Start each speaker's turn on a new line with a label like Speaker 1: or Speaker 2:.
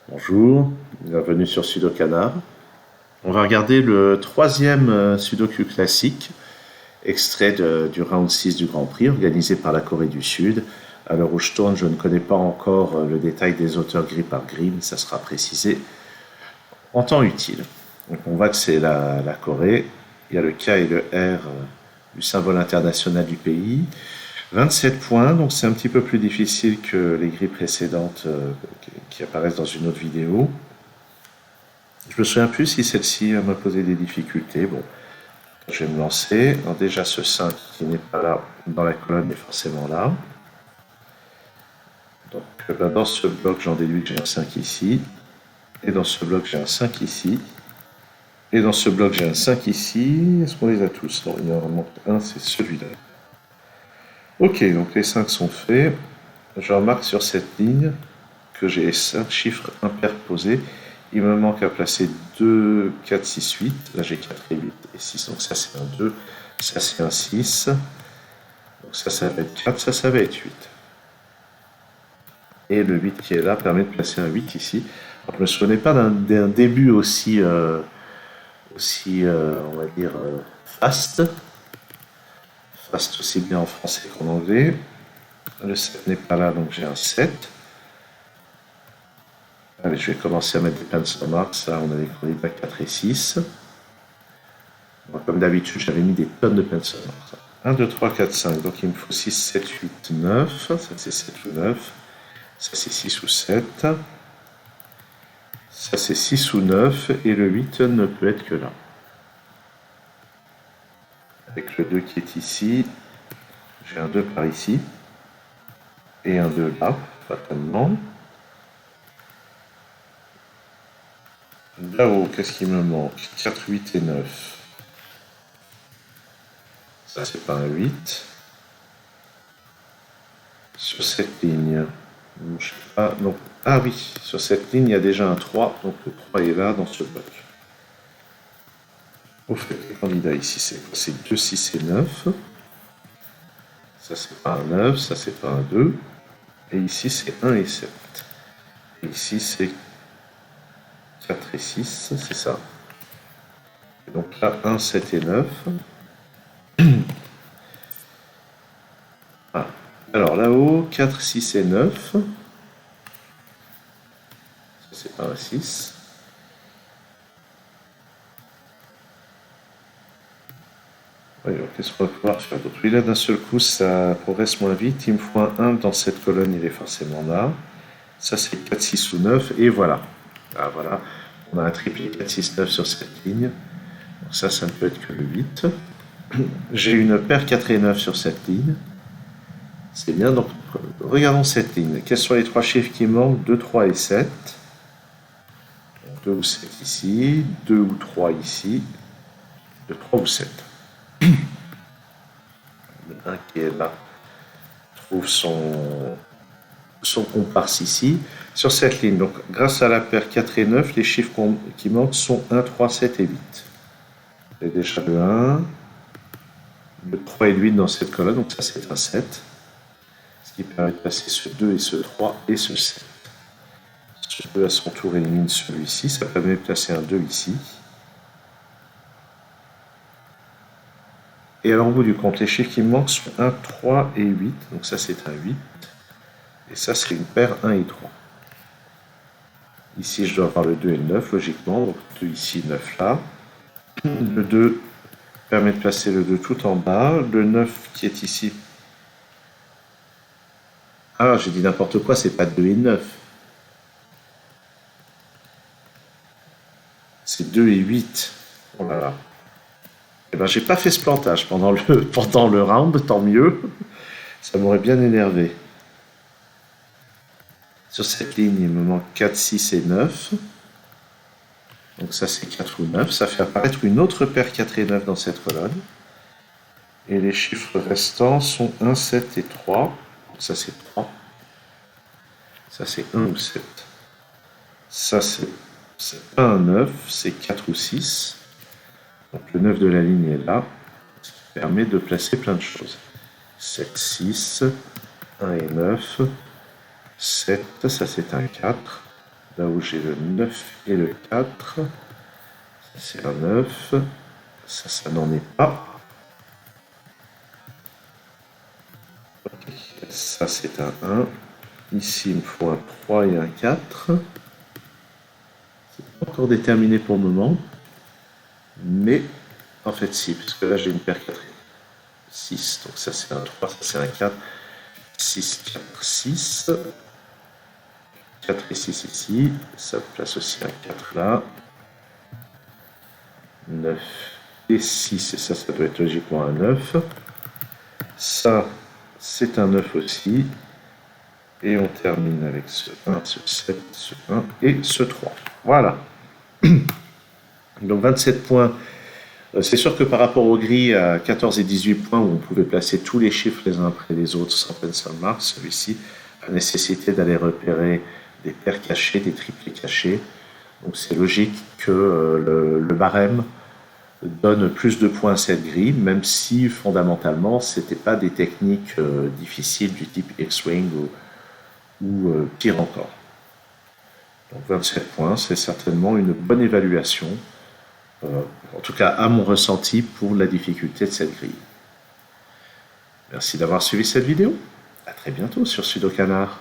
Speaker 1: Bonjour, bienvenue sur Sudokanar. On va regarder le troisième Sudoku classique, extrait du round 6 du Grand Prix, organisé par la Corée du Sud. À l'heure où je tourne, je ne connais pas encore le détail des auteurs grille par grille, mais ça sera précisé en temps utile. Donc on voit que c'est la Corée. Il y a le K et le R du symbole international du pays. 27 points, donc c'est un petit peu plus difficile que les grilles précédentes qui apparaissent dans une autre vidéo. Je me souviens plus si celle-ci m'a posé des difficultés. Bon, je vais me lancer. Alors déjà ce 5 qui n'est pas là dans la colonne est forcément là. Donc dans ce bloc j'en déduis que j'ai un 5 ici. Et dans ce bloc j'ai un 5 ici. Et dans ce bloc j'ai un 5 ici. Est-ce qu'on les a tous? Non, il y en manque un, c'est celui-là. Ok, donc les 5 sont faits. Je remarque sur cette ligne que j'ai 5 chiffres impairs posés. Il me manque à placer 2, 4, 6, 8. Là j'ai 4 et 8 et 6. Donc ça c'est un 2. Ça c'est un 6. Donc ça va être 4. Ça va être 8. Et le 8 qui est là permet de placer un 8 ici. Alors, je ne me souvenais pas d'un début aussi, on va dire, fast. Fast aussi bien en français qu'en anglais. Le 7 n'est pas là, donc j'ai un 7. Allez, je vais commencer à mettre des pencil marks. Là, on a des candidats 4 et 6. Bon, comme d'habitude, j'avais mis des tonnes de pencil marks. 1, 2, 3, 4, 5. Donc il me faut 6, 7, 8, 9. Ça, c'est 7 ou 9. Ça, c'est 6 ou 7. Ça, c'est 6 ou 9. Et le 8 ne peut être que là. Avec le 2 qui est ici. J'ai un 2 par ici. Et un 2 là, fatalement. Là-haut, qu'est-ce qui me manque? 4, 8 et 9. Ça, c'est pas un 8. Sur cette ligne, je sais pas, non. Ah oui, sur cette ligne, il y a déjà un 3, donc le 3 est là dans ce bloc. Au fait, les candidats ici, c'est quoi? C'est 2, 6 et 9. Ça, c'est pas un 9, ça, c'est pas un 2. Et ici, c'est 1 et 7. Et ici, c'est 4 et 6, c'est ça. Et donc là, 1, 7 et 9. Ah. Alors là-haut, 4, 6 et 9. Ça, c'est pas un 6. Oui, alors qu'est-ce qu'on va pouvoir faire d'autre? Oui, là, d'un seul coup, ça progresse moins vite. Il me faut un 1 dans cette colonne, il est forcément là. Ça, c'est 4, 6 ou 9. Et voilà. Ah, voilà. On a un triplé 4, 6, 9 sur cette ligne. Donc ça ne peut être que le 8. J'ai une paire 4 et 9 sur cette ligne. C'est bien. Donc, regardons cette ligne. Quels sont les trois chiffres qui manquent? 2, 3 et 7. 2 ou 7 ici. 2 ou 3 ici. 2, 3 ou 7. Le 1 qui est là trouve son comparse ici, sur cette ligne. Donc, grâce à la paire 4 et 9, les chiffres qui manquent sont 1, 3, 7 et 8. J'ai déjà le 1, le 3 et le 8 dans cette colonne, donc ça c'est un 7. Ce qui permet de passer ce 2 et ce 3 et ce 7. Ce 2 à son tour élimine celui-ci, ça permet de placer un 2 ici. Et alors, au bout du compte, les chiffres qui me manquent sont 1, 3 et 8. Donc ça, c'est un 8. Et ça, c'est une paire 1 et 3. Ici, je dois avoir le 2 et le 9, logiquement. Donc 2 ici, 9 là. Le 2 permet de placer le 2 tout en bas. Le 9 qui est ici. Ah, j'ai dit n'importe quoi, c'est pas 2 et 9. C'est 2 et 8. Oh là là. Eh ben, j'ai pas fait ce plantage pendant le round, tant mieux. Ça m'aurait bien énervé. Sur cette ligne, il me manque 4, 6 et 9. Donc ça, c'est 4 ou 9. Ça fait apparaître une autre paire 4 et 9 dans cette colonne. Et les chiffres restants sont 1, 7 et 3. Donc ça, c'est 3. Ça, c'est 1 ou 7. Ça, c'est pas un 9, c'est 4 ou 6. Donc le 9 de la ligne est là, ce qui permet de placer plein de choses. 7, 6, 1 et 9, 7, ça c'est un 4, Là où j'ai le 9 et le 4. C'est un 9. Ça n'en est pas. Ok, ça c'est un 1. Ici, il me faut un 3 et un 4. C'est pas encore déterminé pour le moment. Mais en fait, si, parce que là j'ai une paire 4 6. Donc ça c'est un 3, ça c'est un 4. 6, 4, 6. 4 et 6 ici. Ça place aussi un 4 là. 9 et 6, et ça doit être logiquement un 9. Ça, c'est un 9 aussi. Et on termine avec ce 1, ce 7, ce 1 et ce 3. Voilà. Donc 27 points. C'est sûr que par rapport au gris à 14 et 18 points, où on pouvait placer tous les chiffres les uns après les autres sans pencil mark, celui-ci a nécessité d'aller repérer des paires cachées, des triplés cachés. Donc c'est logique que le barème donne plus de points à cette grille, même si fondamentalement ce n'était pas des techniques difficiles du type X-Wing ou pire encore. Donc 27 points, c'est certainement une bonne évaluation, en tout cas à mon ressenti pour la difficulté de cette grille. Merci d'avoir suivi cette vidéo. À très bientôt sur Sudokanar.